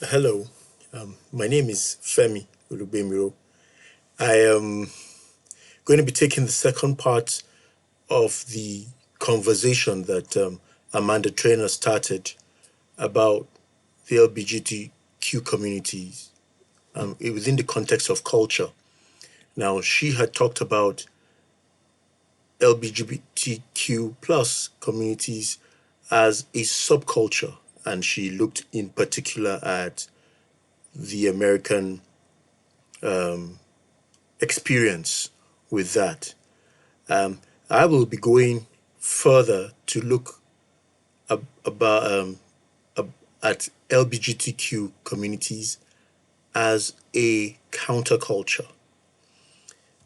Hello, my name is Femi Olubemiro. I am going to be taking the second part of the conversation that Amanda Trainer started about the LGBTQ communities within the context of culture. Now, she had talked about LGBTQ plus communities as a subculture, and she looked in particular at the American experience with that. Um, I will be going further to look about at LGBTQ communities as a counterculture,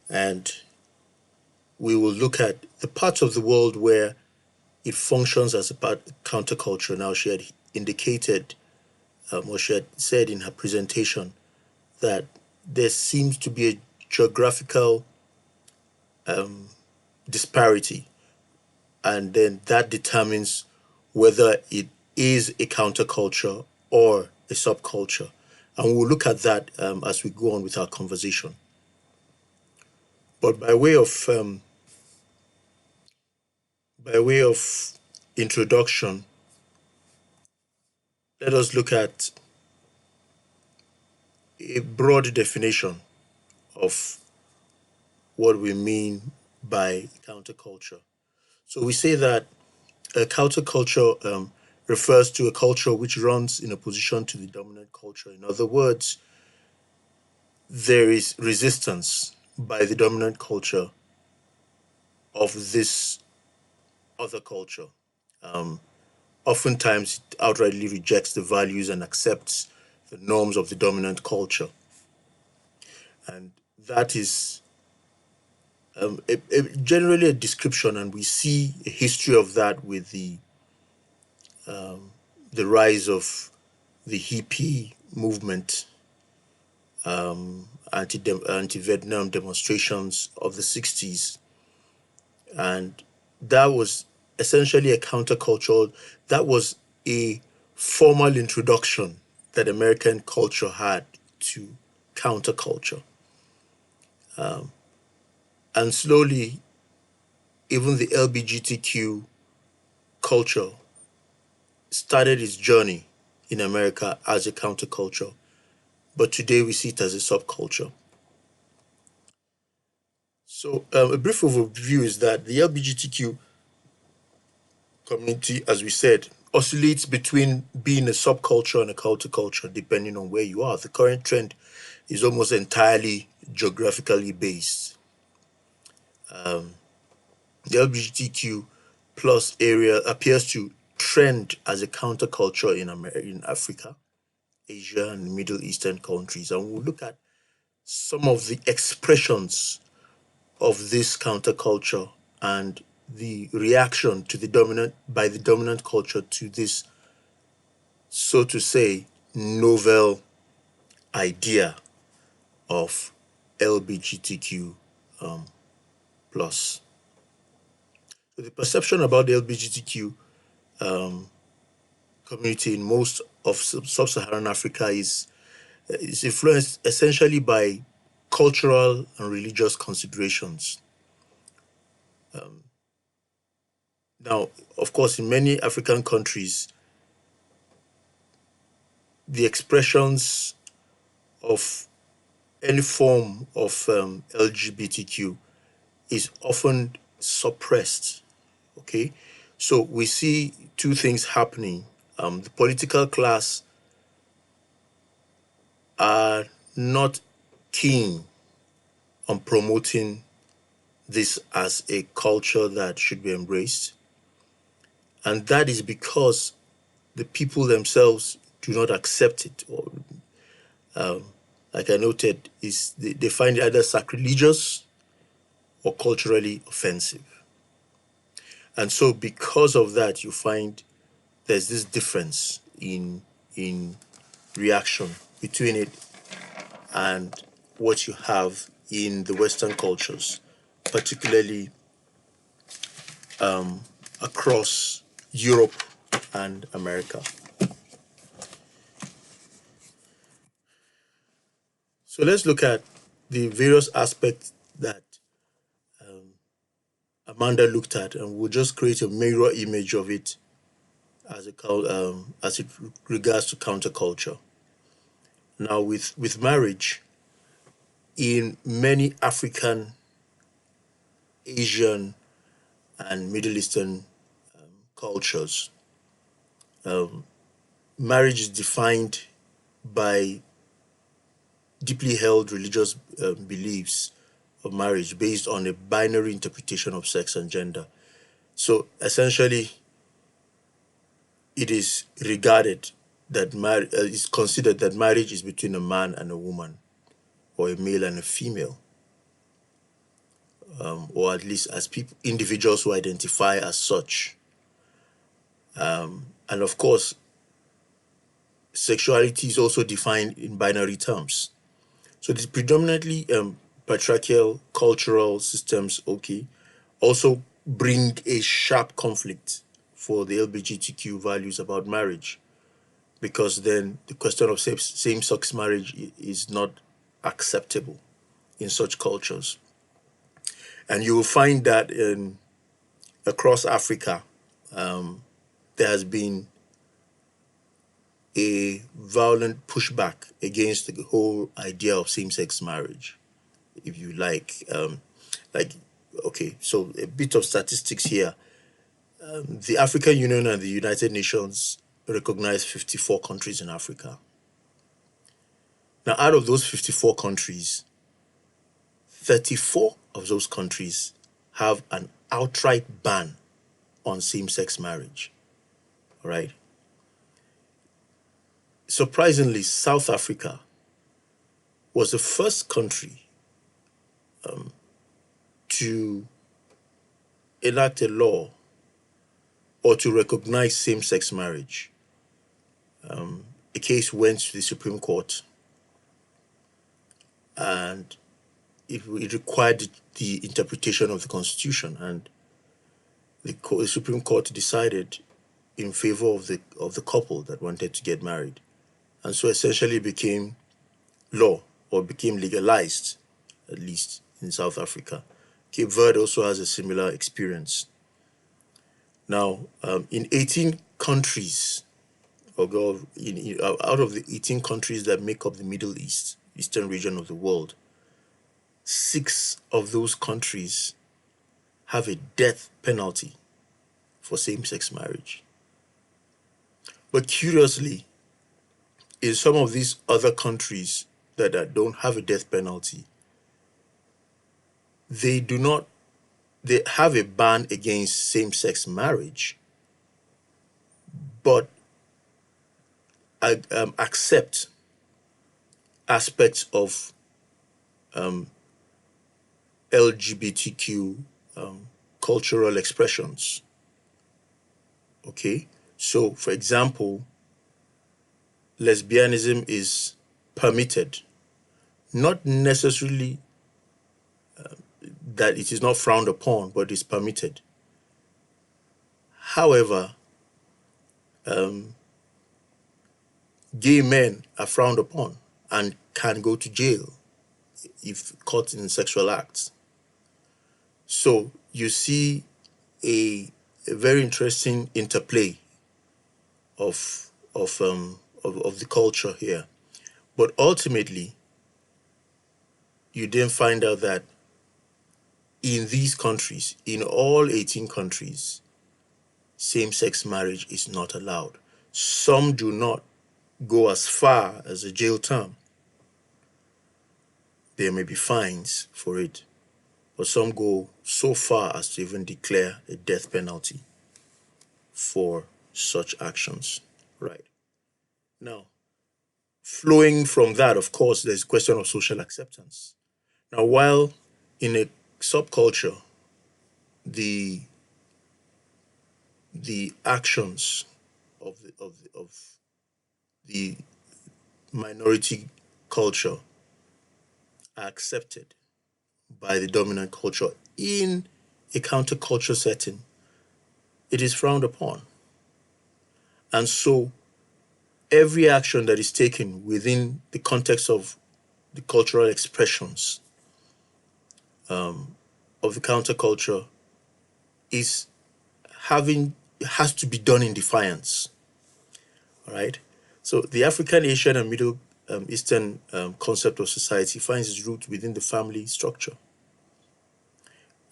and we will look at the parts of the world where it functions as a counterculture. Now, she had indicated, or she had said in her presentation, that there seems to be a geographical disparity, and then that determines whether it is a counterculture or a subculture. And we'll look at that as we go on with our conversation. But by way of introduction, let us look at a broad definition of what we mean by counterculture. So we say that a counterculture refers to a culture which runs in opposition to the dominant culture. In other words, there is resistance by the dominant culture of this other culture. Um, Oftentimes, it outrightly rejects the values and accepts the norms of the dominant culture. And that is generally a description, and we see a history of that with the rise of the hippie movement, anti Vietnam demonstrations of the 60s. And that was essentially a countercultural, that was a formal introduction that American culture had to counterculture. And slowly, even the LGBTQ culture started its journey in America as a counterculture, but today we see it as a subculture. So, a brief overview is that the LGBTQ community, as we said, oscillates between being a subculture and a counterculture depending on where you are. The current trend is almost entirely geographically based. The LGBTQ plus area appears to trend as a counterculture in Africa, Asia, and Middle Eastern countries. And we'll look at some of the expressions of this counterculture and the reaction to the dominant culture to this, so to say, novel idea of LGBTQ plus. So the perception about the LGBTQ community in most of sub-Saharan Africa is influenced essentially by cultural and religious considerations. Now, of course, in many African countries, the expressions of any form of LGBTQ is often suppressed. Okay, so we see two things happening. The political class are not keen on promoting this as a culture that should be embraced, and that is because the people themselves do not accept it, or like I noted, is they find it either sacrilegious or culturally offensive. And so because of that, you find there's this difference in reaction between it and what you have in the Western cultures, particularly across Europe and America. So let's look at the various aspects that Amanda looked at, and we'll just create a mirror image of it as it regards to counterculture. Now, with marriage, in many African, Asian, and Middle Eastern cultures, marriage is defined by deeply held religious beliefs of marriage based on a binary interpretation of sex and gender. So essentially, it is regarded that it's considered that marriage is between a man and a woman, or a male and a female, or at least as people, individuals who identify as such. And of course, sexuality is also defined in binary terms. So these predominantly patriarchal cultural systems, okay, also bring a sharp conflict for the LGBTQ values about marriage, because then the question of same-sex marriage is not acceptable in such cultures. And you will find that across Africa, there has been a violent pushback against the whole idea of same-sex marriage, if you like. Like, okay, so a bit of statistics here. The African Union and the United Nations recognize 54 countries in Africa. Now, out of those 54 countries, 34 of those countries have an outright ban on same-sex marriage. All right. Surprisingly, South Africa was the first country to enact a law or to recognize same-sex marriage. A case went to the Supreme Court, and it required the interpretation of the Constitution, and the Supreme Court decided in favor of the couple that wanted to get married, and so essentially became law, or became legalized, at least in South Africa. Cape Verde also has a similar experience. Now, in 18 countries, out of the 18 countries that make up the Middle East, eastern region of the world, 6 of those countries have a death penalty for same-sex marriage. But curiously, in some of these other countries that don't have a death penalty, they have a ban against same-sex marriage, but accept aspects of LGBTQ cultural expressions. Okay, so for example, lesbianism is permitted, not necessarily that it is not frowned upon, but is permitted. However, gay men are frowned upon and can go to jail if caught in sexual acts. So you see a very interesting interplay of the culture here. But ultimately, you then find out that in these countries, in all 18 countries, same-sex marriage is not allowed. Some do not go as far as a jail term. There may be fines for it, but some go so far as to even declare a death penalty for such actions. Right. Now, flowing from that, of course, there's a question of social acceptance. Now, while in a subculture, the actions of the minority culture are accepted by the dominant culture, in a counterculture setting, it is frowned upon. And so every action that is taken within the context of the cultural expressions of the counterculture is has to be done in defiance. All right. So the African, Asian, and Middle Eastern concept of society finds its root within the family structure.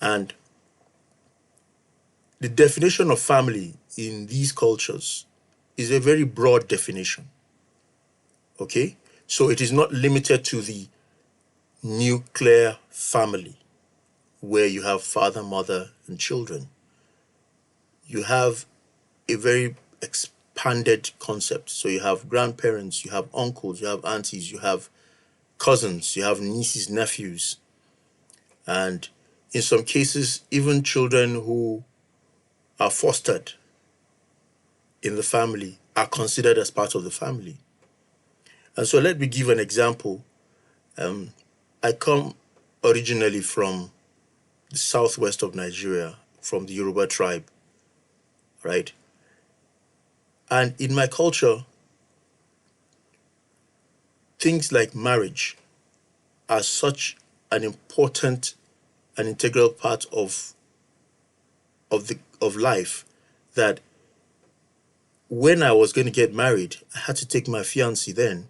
And the definition of family in these cultures is a very broad definition. Okay? So it is not limited to the nuclear family where you have father, mother, and children. You have a very expanded concept. So you have grandparents, you have uncles, you have aunties, you have cousins, you have nieces, nephews, and in some cases, even children who are fostered in the family are considered as part of the family. And so let me give an example. I come originally from the southwest of Nigeria, from the Yoruba tribe, right? And in my culture, things like marriage are such an important and integral part of life that when I was going to get married, I had to take my fiancée then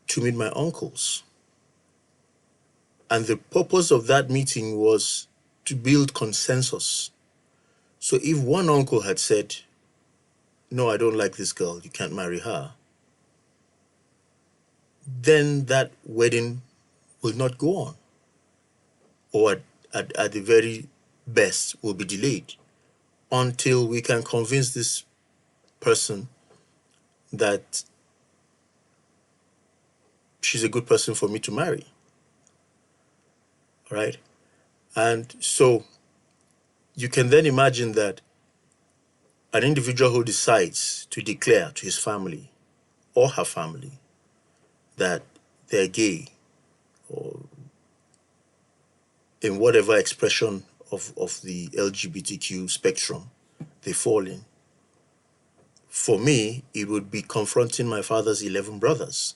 to meet my uncles. And the purpose of that meeting was to build consensus. So if one uncle had said, "No, I don't like this girl, you can't marry her," then that wedding will not go on, or at the very best will be delayed until we can convince this person that she's a good person for me to marry. All right. And so you can then imagine that an individual who decides to declare to his family or her family that they're gay, or in whatever expression of the LGBTQ spectrum they fall in, for me, it would be confronting my father's 11 brothers.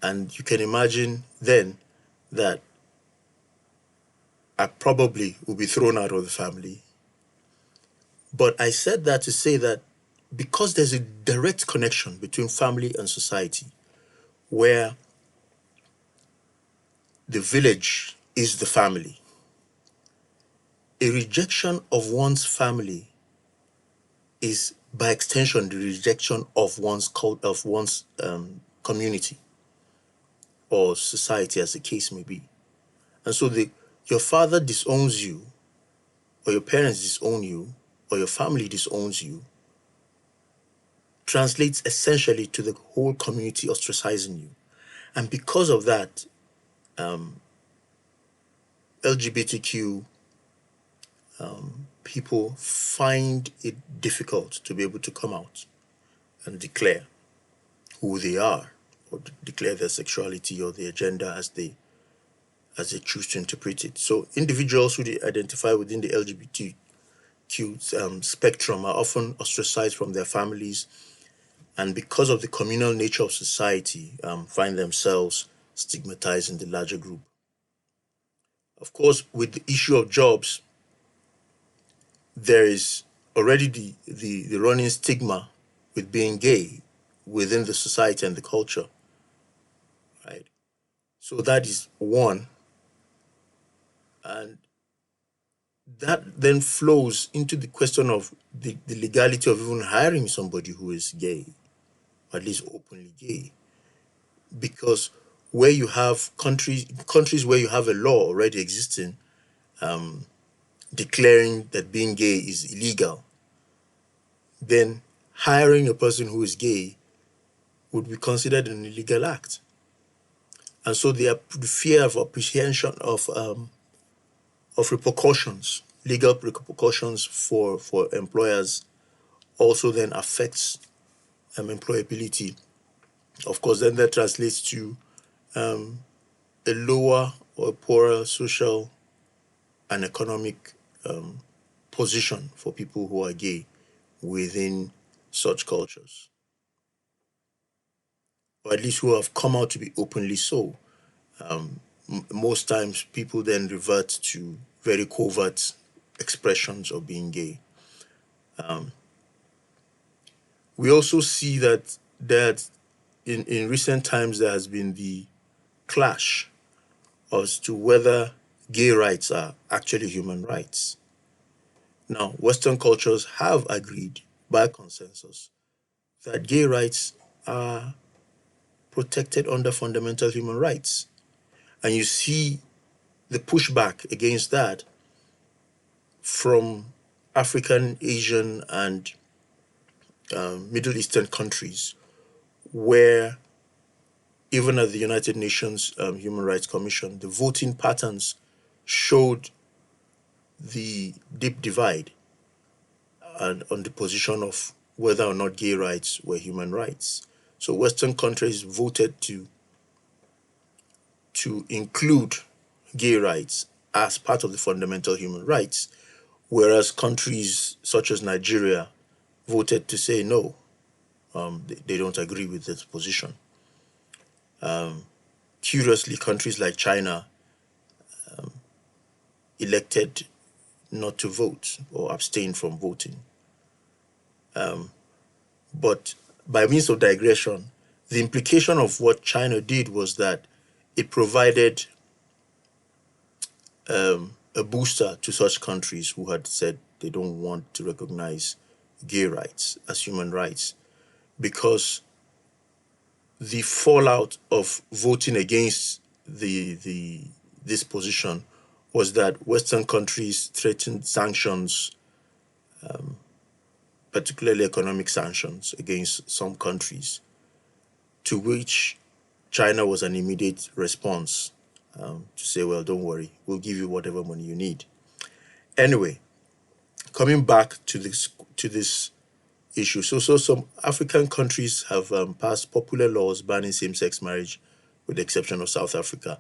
And you can imagine then that I probably would be thrown out of the family. But I said that to say that because there's a direct connection between family and society, where the village is the family, a rejection of one's family is by extension the rejection of one's community or society, as the case may be. And so your father disowns you, or your parents disown you, or your family disowns you, translates essentially to the whole community ostracizing you. And because of that, LGBTQ people find it difficult to be able to come out and declare who they are, or declare their sexuality or their gender as they choose to interpret it. So individuals who identify within the LGBTQ spectrum are often ostracized from their families, and because of the communal nature of society, find themselves stigmatized in the larger group. Of course, with the issue of jobs, there is already the running stigma with being gay within the society and the culture, right? So that is one. And that then flows into the question of the legality of even hiring somebody who is gay, or at least openly gay. Because where you have countries where you have a law already existing declaring that being gay is illegal, then hiring a person who is gay would be considered an illegal act. And so the fear of apprehension of repercussions, legal repercussions for employers, also then affects employability. Of course, then that translates to a lower or poorer social and economic position for people who are gay within such cultures. or at least who have come out to be openly so. Most times, people then revert to very covert expressions of being gay. We also see that in recent times there has been the clash as to whether gay rights are actually human rights. Now, Western cultures have agreed by consensus that gay rights are protected under fundamental human rights. And you see the pushback against that from African, Asian, and Middle Eastern countries, where even at the United Nations Human Rights Commission, the voting patterns showed the deep divide on the position of whether or not gay rights were human rights. So Western countries voted to include gay rights as part of the fundamental human rights, whereas countries such as Nigeria voted to say no, they don't agree with this position. Curiously, countries like China elected not to vote or abstain from voting. But by means of digression, the implication of what China did was that it provided a booster to such countries who had said they don't want to recognize gay rights as human rights, because the fallout of voting against the this position was that Western countries threatened sanctions, particularly economic sanctions against some countries, to which China was an immediate response, to say, well, don't worry, we'll give you whatever money you need. Anyway, coming back to this issue, so some African countries have passed popular laws banning same-sex marriage, with the exception of South Africa.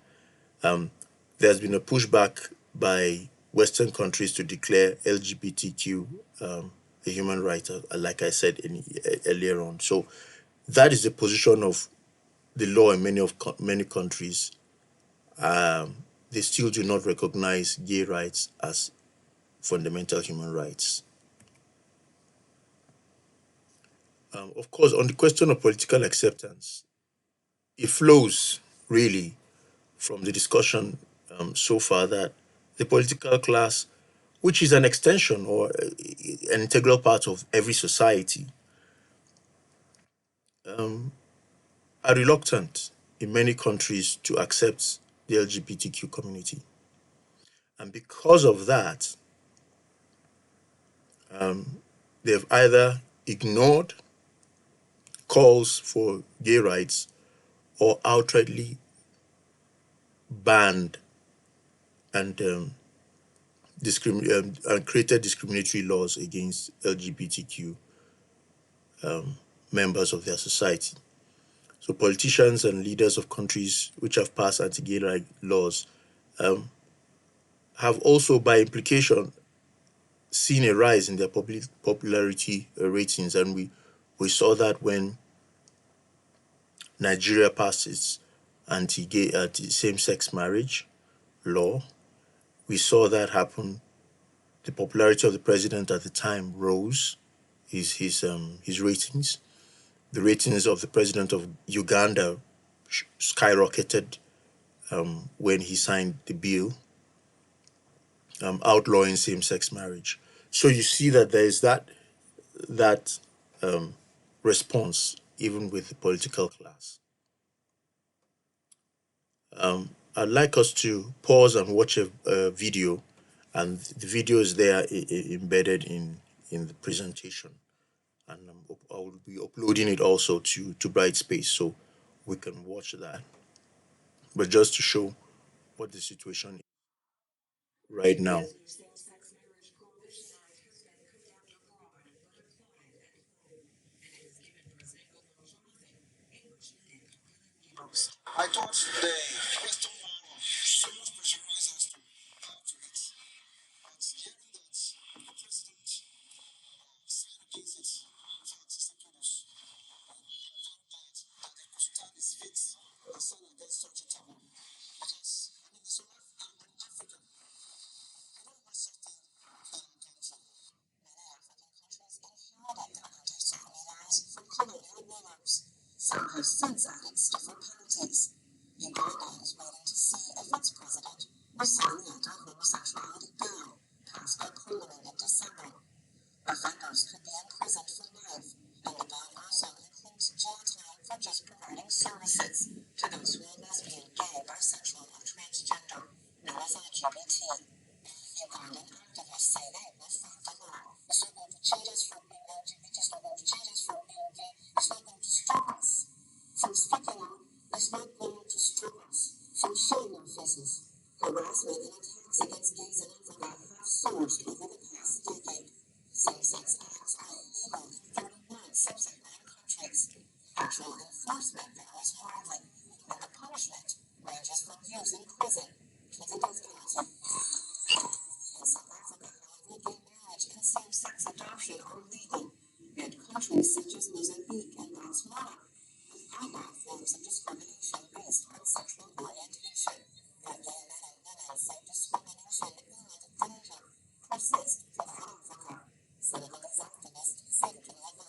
There's been a pushback by Western countries to declare LGBTQ a human right, like I said earlier on. So that is the position of the law in many countries. They still do not recognize gay rights as fundamental human rights. Of course, on the question of political acceptance, it flows really from the discussion so far that the political class, which is an extension or an integral part of every society, are reluctant in many countries to accept the LGBTQ community. And because of that, they've either ignored calls for gay rights or outrightly banned and and created discriminatory laws against LGBTQ members of their society. So politicians and leaders of countries which have passed anti-gay laws have also, by implication, seen a rise in their popularity ratings, and we saw that when Nigeria passed its anti-gay, same-sex marriage law. We saw that happen. The popularity of the president at the time rose, his ratings. The ratings of the president of Uganda skyrocketed when he signed the bill outlawing same-sex marriage. So you see that there is that response even with the political class. I'd like us to pause and watch a video, and the video is there embedded in the presentation, and I will be uploading it also to Brightspace so we can watch that. But just to show what the situation is right now. Some have since added stiffer penalties. Uganda is waiting to see if its president will sign the anti-homosexuality bill passed by Parliament in December. Offenders could be imprisoned for life, and the bill also includes jail time for just providing services to those who are lesbian, gay, bisexual, or transgender, known as LGBT. Ugandan activists say they will fight the law. It's not going to change us from being LGBT, it's not going to change us from being gay, it's not going to stop us from speaking out, it's not going to stop us from showing our faces. Harassment and attacks against gays in Africa have surged over the past decade. Same-sex acts are illegal in 31 sub-Saharan countries. Actual enforcement varies widely, and the punishment ranges from years in prison to the death penalty. In South Africa, however, gay marriage and same-sex adoption are legal, and countries such as Mozambique and Botswana outlaw forms of discrimination based on sexual orientation. But gay men and women say discrimination and danger persist throughout Africa. Senegalese activist Sekou Laval.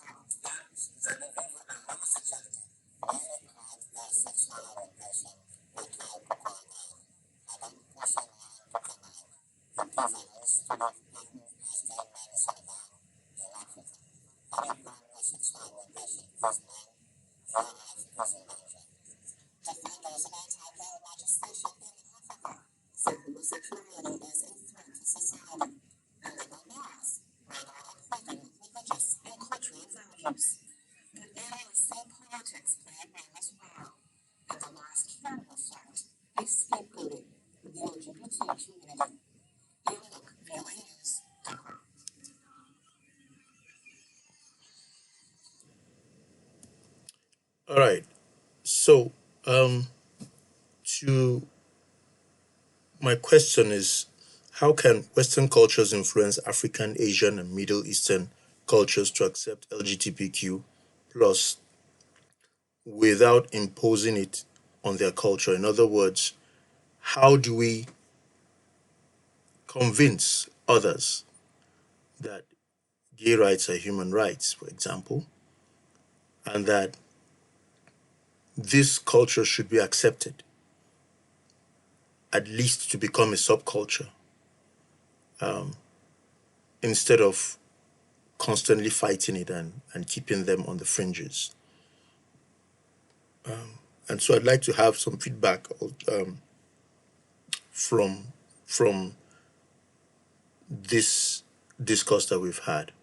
Defenders of anti-gay legislation in Africa say homosexuality is a threat to society, and legal laws right now upholding religious and cultural values. But areas say politics play a role as well, and the laws can reflect a scapegoating of the LGBT community. You look VOA News.com. All right. So, to my question is, how can Western cultures influence African, Asian, and Middle Eastern cultures to accept LGBTQ plus without imposing it on their culture? In other words, how do we convince others that gay rights are human rights, for example, and that this culture should be accepted, at least to become a subculture, instead of constantly fighting it and keeping them on the fringes? And so I'd like to have some feedback from from this discourse that we've had.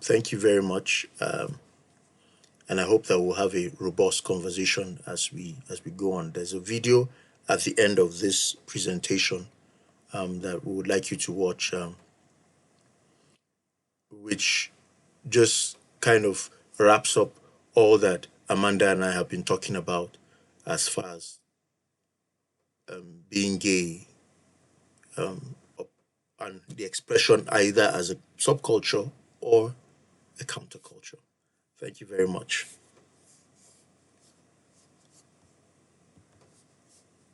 Thank you very much, and I hope that we'll have a robust conversation as we go on. There's a video at the end of this presentation that we would like you to watch, which just kind of wraps up all that Amanda and I have been talking about as far as being gay, and the expression either as a subculture or a counterculture. Thank you very much.